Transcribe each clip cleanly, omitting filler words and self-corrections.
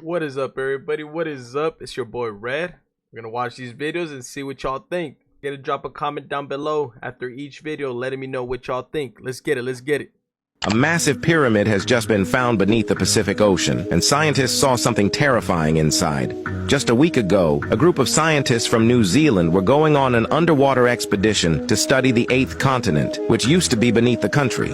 What is up, everybody? What is up? It's your boy Red. We're gonna watch these videos and see what y'all think. Gonna drop a comment down below after each video letting me know what y'all think. Let's get it. Let's get it. A massive pyramid has just been found beneath the Pacific Ocean, and scientists saw something terrifying inside. Just a week ago, a group of scientists from New Zealand were going on an underwater expedition to study the 8th continent, which used to be beneath the country.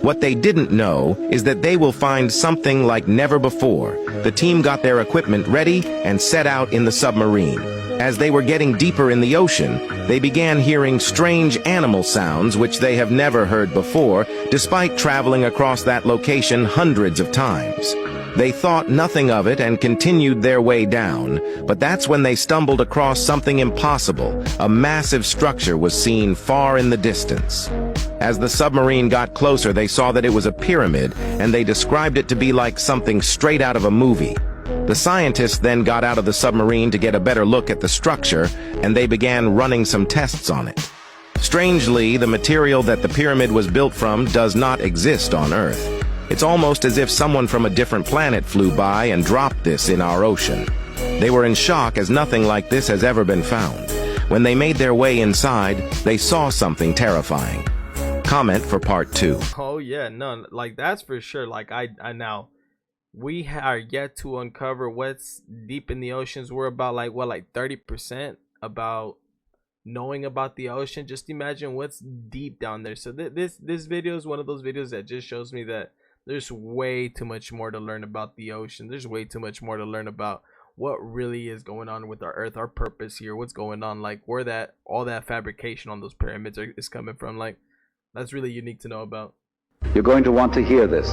What they didn't know is that they will find something like never before. The team got their equipment ready and set out in the submarine. As they were getting deeper in the ocean, they began hearing strange animal sounds which they have never heard before, despite traveling across that location hundreds of times. They thought nothing of it and continued their way down, but that's when they stumbled across something impossible. A massive structure was seen far in the distance. As the submarine got closer, they saw that it was a pyramid, and they described it to be like something straight out of a movie. The scientists then got out of the submarine to get a better look at the structure, and they began running some tests on it. Strangely, the material that the pyramid was built from does not exist on Earth. It's almost as if someone from a different planet flew by and dropped this in our ocean. They were in shock as nothing like this has ever been found. When they made their way inside, they saw something terrifying. Comment for part 2. Oh yeah, no, like that's for sure. Like I now we are yet to uncover what's deep in the oceans. We're about like 30% about knowing about the ocean. Just imagine what's deep down there. So this video is one of those videos that just shows me that there's way too much more to learn about the ocean. There's way too much more to learn about what really is going on with our Earth, our purpose here, what's going on, like where that all that fabrication on those pyramids is coming from. Like that's really unique to know about. You're going to want to hear this.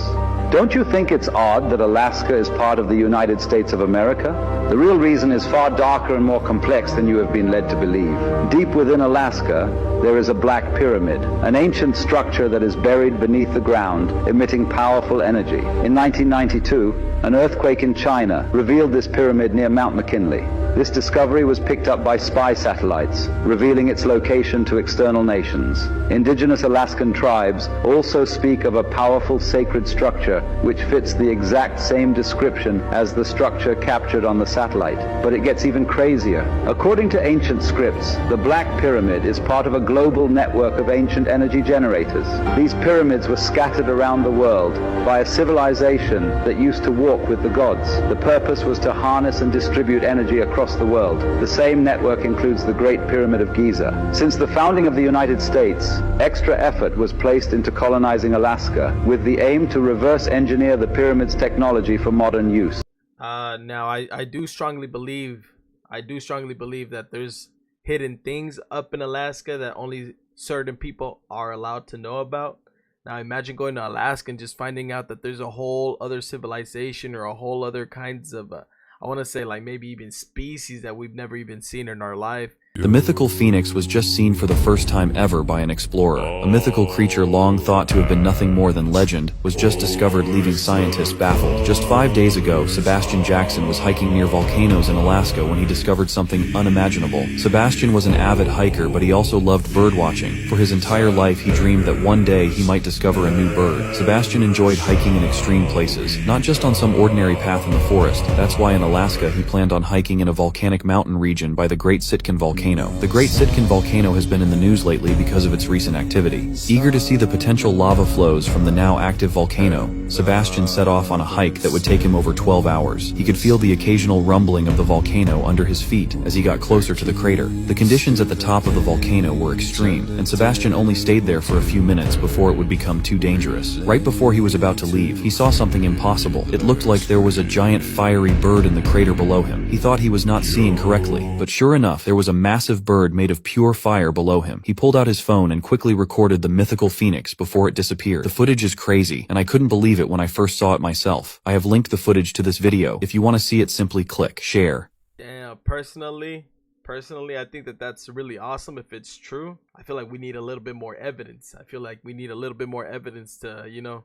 Don't you think it's odd that Alaska is part of the United States of America? The real reason is far darker and more complex than you have been led to believe. Deep within Alaska, there is a black pyramid, an ancient structure that is buried beneath the ground, emitting powerful energy. In 1992, an earthquake in China revealed this pyramid near Mount McKinley. This discovery was picked up by spy satellites, revealing its location to external nations. Indigenous Alaskan tribes also speak of a powerful sacred structure which fits the exact same description as the structure captured on the satellite. But it gets even crazier. According to ancient scripts, the Black Pyramid is part of a global network of ancient energy generators. These pyramids were scattered around the world by a civilization that used to walk with the gods. The purpose was to harness and distribute energy across the world. The same network includes the Great Pyramid of Giza. Since the founding of the United States, extra effort was placed into colonizing Alaska with the aim to reverse engineer the pyramid's technology for modern use. Now I do strongly believe that there's hidden things up in Alaska that only certain people are allowed to know about. Now imagine going to Alaska and just finding out that there's a whole other civilization or a whole other kinds of I want to say like maybe even species that we've never even seen in our life. The mythical phoenix was just seen for the first time ever by an explorer. A mythical creature long thought to have been nothing more than legend was just discovered, leaving scientists baffled. Just 5 days ago, Sebastian Jackson was hiking near volcanoes in Alaska when he discovered something unimaginable. Sebastian was an avid hiker, but he also loved bird watching. For his entire life, he dreamed that one day he might discover a new bird. Sebastian enjoyed hiking in extreme places, not just on some ordinary path in the forest. That's why in Alaska he planned on hiking in a volcanic mountain region by the Great Sitkan Volcano. The Great Sitkan Volcano has been in the news lately because of its recent activity. Eager to see the potential lava flows from the now active volcano, Sebastian set off on a hike that would take him over 12 hours. He could feel the occasional rumbling of the volcano under his feet as he got closer to the crater. The conditions at the top of the volcano were extreme, and Sebastian only stayed there for a few minutes before it would become too dangerous. Right before he was about to leave, he saw something impossible. It looked like there was a giant fiery bird in the crater below him. He thought he was not seeing correctly, but sure enough, there was a massive bird made of pure fire below him. He pulled out his phone and quickly recorded the mythical phoenix before it disappeared. The footage is crazy, and I couldn't believe it when I first saw it myself. I have linked the footage to this video. If you want to see it, simply click share. Damn, personally, I think that that's really awesome if it's true. I feel like we need a little bit more evidence. I feel like we need a little bit more evidence to, you know,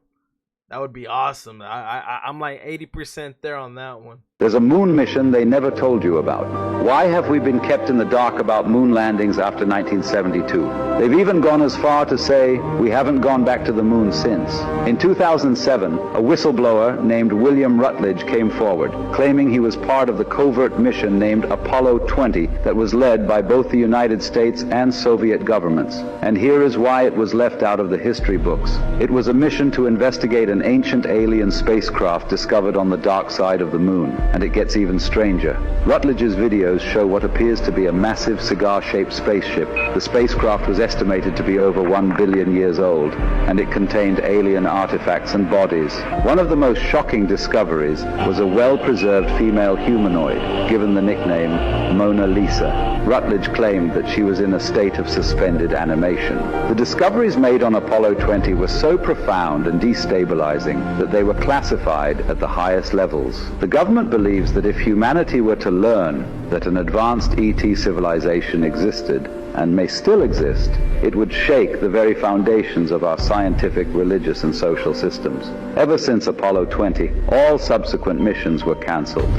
that would be awesome. I'm like 80% there on that one. There's a moon mission they never told you about. Why have we been kept in the dark about moon landings after 1972? They've even gone as far to say we haven't gone back to the moon since. In 2007, a whistleblower named William Rutledge came forward, claiming he was part of the covert mission named Apollo 20 that was led by both the United States and Soviet governments. And here is why it was left out of the history books. It was a mission to investigate an ancient alien spacecraft discovered on the dark side of the moon. And it gets even stranger. Rutledge's videos show what appears to be a massive cigar-shaped spaceship. The spacecraft was estimated to be over 1 billion years old, and it contained alien artifacts and bodies. One of the most shocking discoveries was a well-preserved female humanoid, given the nickname Mona Lisa. Rutledge claimed that she was in a state of suspended animation. The discoveries made on Apollo 20 were so profound and destabilizing that they were classified at the highest levels. The government believes that if humanity were to learn that an advanced ET civilization existed and may still exist, it would shake the very foundations of our scientific, religious, and social systems. Ever since Apollo 20, all subsequent missions were canceled.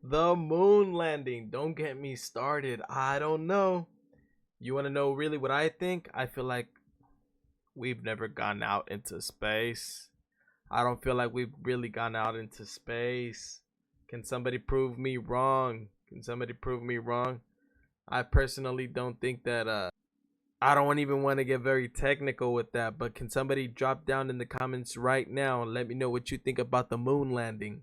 The moon landing. Don't get me started. I don't know. You want to know really what I think? I feel like we've never gone out into space. I don't feel like we've really gone out into space. Can somebody prove me wrong? Can somebody prove me wrong? I personally don't think that I don't even want to get very technical with that, but can somebody drop down in the comments right now and let me know what you think about the moon landing?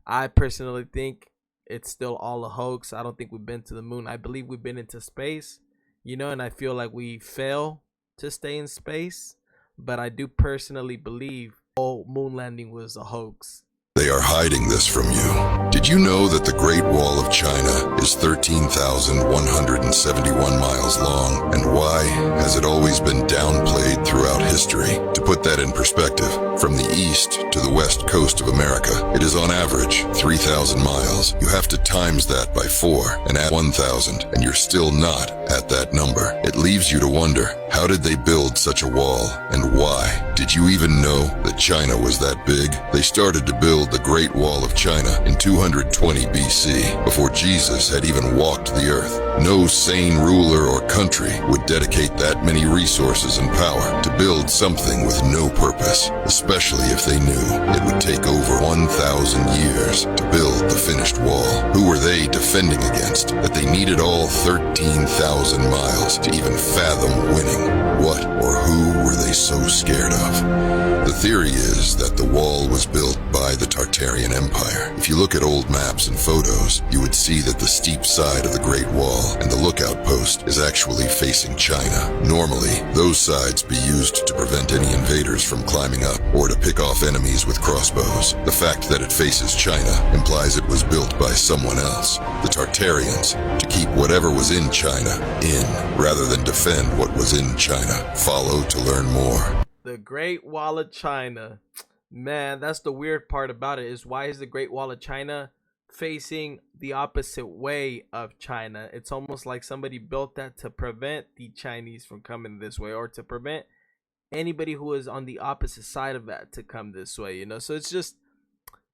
I personally think it's still all a hoax. I don't think we've been to the moon. I believe we've been into space, you know, and I feel like we fail to stay in space, but I do personally believe moon landing was a hoax. They are hiding this from you. Did you know that the Great Wall of China is 13,171 miles long? And why has it always been downplayed throughout history? To put that in perspective, from the east to the west coast of America, it is on average 3,000 miles. You have to times that by 4 and add 1,000, and you're still not at that number. It leaves you to wonder, how did they build such a wall, and why? Did you even know that China was that big? They started to build the Great Wall of China in 220 BC, before Jesus had even walked the earth. No sane ruler or country would dedicate that many resources and power to build something with no purpose, especially if they knew it would take over 1,000 years to build the finished wall. Who were they defending against that they needed all 13,000 miles to even fathom winning? What or who were they so scared of? The theory is that the wall was built by the Tartarian Empire. If you look at old maps and photos, you would see that the steep side of the Great Wall and the lookout post is actually facing China. Normally, those sides be used to prevent any invaders from climbing up or to pick off enemies with crossbows. The fact that it faces China implies it was built by someone else, the Tartarians, to keep whatever was in China in, rather than defend what was in China. Follow to learn more. The Great Wall of China. Man, that's the weird part about it, is why is the Great Wall of China facing the opposite way of China? It's almost like somebody built that to prevent the Chinese from coming this way, or to prevent anybody who is on the opposite side of that to come this way, you know? So it's just,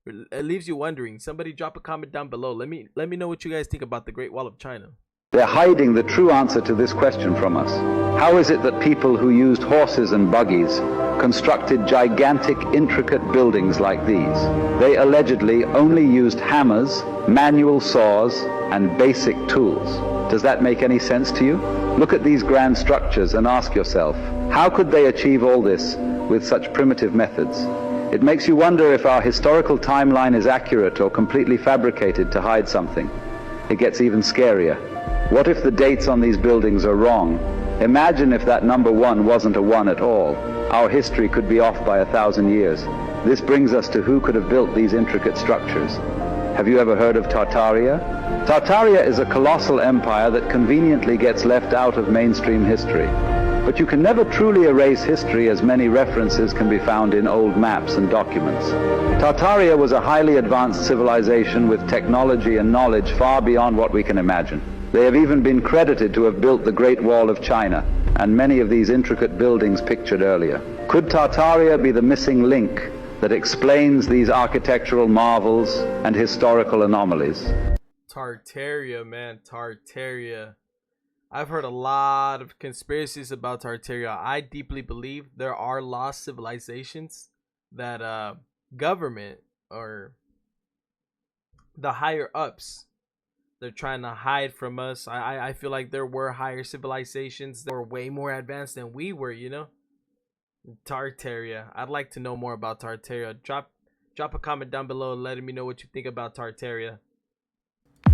it leaves you wondering. Somebody drop a comment down below. Let me know what you guys think about the Great Wall of China. They're hiding the true answer to this question from us. How is it that people who used horses and buggies constructed gigantic, intricate buildings like these? They allegedly only used hammers, manual saws, and basic tools. Does that make any sense to you? Look at these grand structures and ask yourself, how could they achieve all this with such primitive methods? It makes you wonder if our historical timeline is accurate or completely fabricated to hide something. It gets even scarier. What if the dates on these buildings are wrong? Imagine if that number 1 wasn't a 1 at all. Our history could be off by 1,000 years. This brings us to who could have built these intricate structures. Have you ever heard of Tartaria? Tartaria is a colossal empire that conveniently gets left out of mainstream history. But you can never truly erase history, as many references can be found in old maps and documents. Tartaria was a highly advanced civilization with technology and knowledge far beyond what we can imagine. They have even been credited to have built the Great Wall of China and many of these intricate buildings pictured earlier. Could Tartaria be the missing link that explains these architectural marvels and historical anomalies. Tartaria, man, Tartaria. I've heard a lot of conspiracies about Tartaria. I deeply believe there are lost civilizations that government or the higher ups, they're trying to hide from us. I feel like there were higher civilizations that were way more advanced than we were, you know? Tartaria. I'd like to know more about Tartaria. Drop a comment down below letting me know what you think about Tartaria.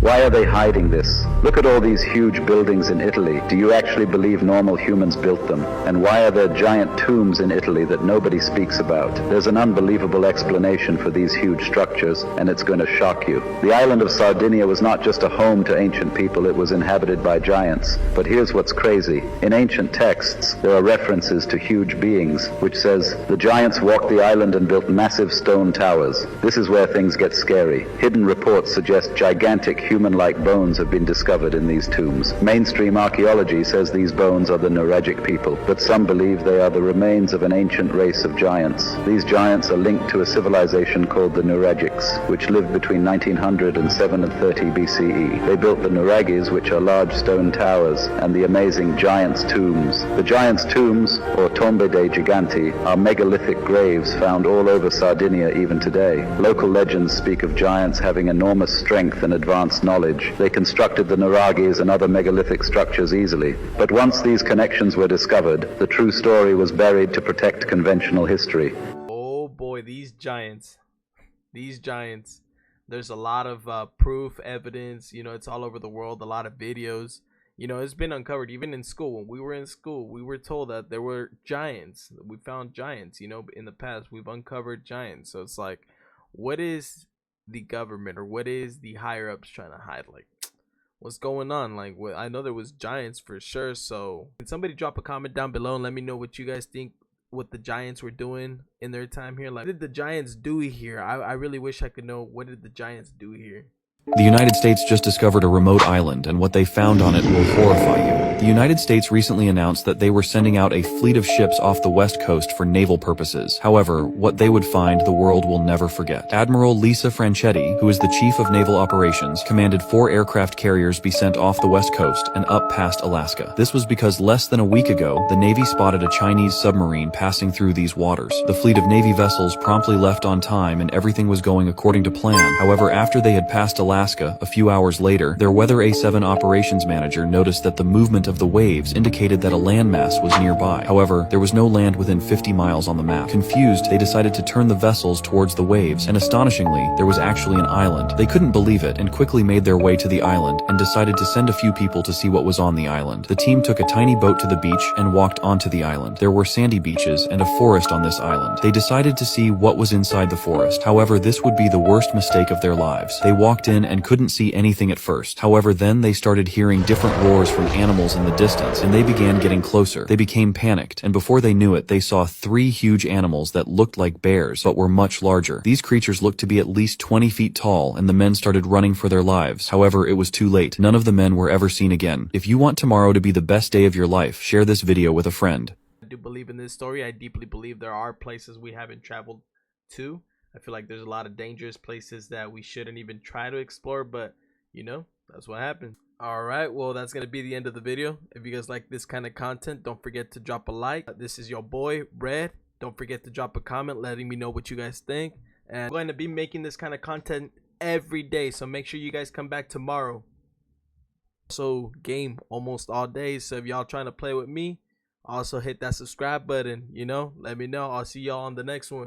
Why are they hiding this? Look at all these huge buildings in Italy. Do you actually believe normal humans built them? And why are there giant tombs in Italy that nobody speaks about? There's an unbelievable explanation for these huge structures, and it's going to shock you. The island of Sardinia was not just a home to ancient people, it was inhabited by giants. But here's what's crazy. In ancient texts, there are references to huge beings, which says, the giants walked the island and built massive stone towers. This is where things get scary. Hidden reports suggest gigantic human-like bones have been discovered in these tombs. Mainstream archaeology says these bones are the Nuragic people, but some believe they are the remains of an ancient race of giants. These giants are linked to a civilization called the Nuragics, which lived between 1900 and 730 BCE. They built the Nuragis, which are large stone towers, and the amazing giants' tombs. The giants' tombs, or Tombe dei Giganti, are megalithic graves found all over Sardinia even today. Local legends speak of giants having enormous strength and advanced knowledge. They constructed the Nuragis and other megalithic structures easily. But once these connections were discovered, the true story was buried to protect conventional history. Oh boy, these giants. There's a lot of proof, evidence, you know, it's all over the world, a lot of videos. You know, it's been uncovered even in school. When we were in school, we were told that there were giants. We found giants, you know, in the past. We've uncovered giants. So it's like, what is the government or what is the higher ups trying to hide? Like, what's going on? Like, I know there was giants for sure. So can somebody drop a comment down below and let me know what you guys think, what the giants were doing in their time here? Like, what did the giants do here? I really wish I could know, what did the giants do here? The United States just discovered a remote island, and what they found on it will horrify you. The United States recently announced that they were sending out a fleet of ships off the west coast for naval purposes. However, what they would find, the world will never forget. Admiral Lisa Franchetti, who is the chief of naval operations, commanded 4 aircraft carriers be sent off the west coast and up past Alaska. This was because less than a week ago, the Navy spotted a Chinese submarine passing through these waters. The fleet of Navy vessels promptly left on time and everything was going according to plan. However, after they had passed Alaska, a few hours later, their Weather A7 operations manager noticed that the movement of the waves indicated that a landmass was nearby. However, there was no land within 50 miles on the map. Confused, they decided to turn the vessels towards the waves, and astonishingly, there was actually an island. They couldn't believe it and quickly made their way to the island and decided to send a few people to see what was on the island. The team took a tiny boat to the beach and walked onto the island. There were sandy beaches and a forest on this island. They decided to see what was inside the forest. However, this would be the worst mistake of their lives. They walked in and couldn't see anything at first. However, then they started hearing different roars from animals in the distance, and they began getting closer. They became panicked, and before they knew it, they saw 3 huge animals that looked like bears, but were much larger. These creatures looked to be at least 20 feet tall, and the men started running for their lives. However, it was too late. None of the men were ever seen again. If you want tomorrow to be the best day of your life, share this video with a friend. I do believe in this story. I deeply believe there are places we haven't traveled to. I feel like there's a lot of dangerous places that we shouldn't even try to explore, but you know, that's what happens. All right, well, that's gonna be the end of the video. If you guys like this kind of content, don't forget to drop a like. This is your boy Red. Don't forget to drop a comment letting me know what you guys think, and I'm going to be making this kind of content every day, so make sure you guys come back tomorrow. So game almost all day, so if y'all trying to play with me, also hit that subscribe button, you know, let me know. I'll see y'all on the next one.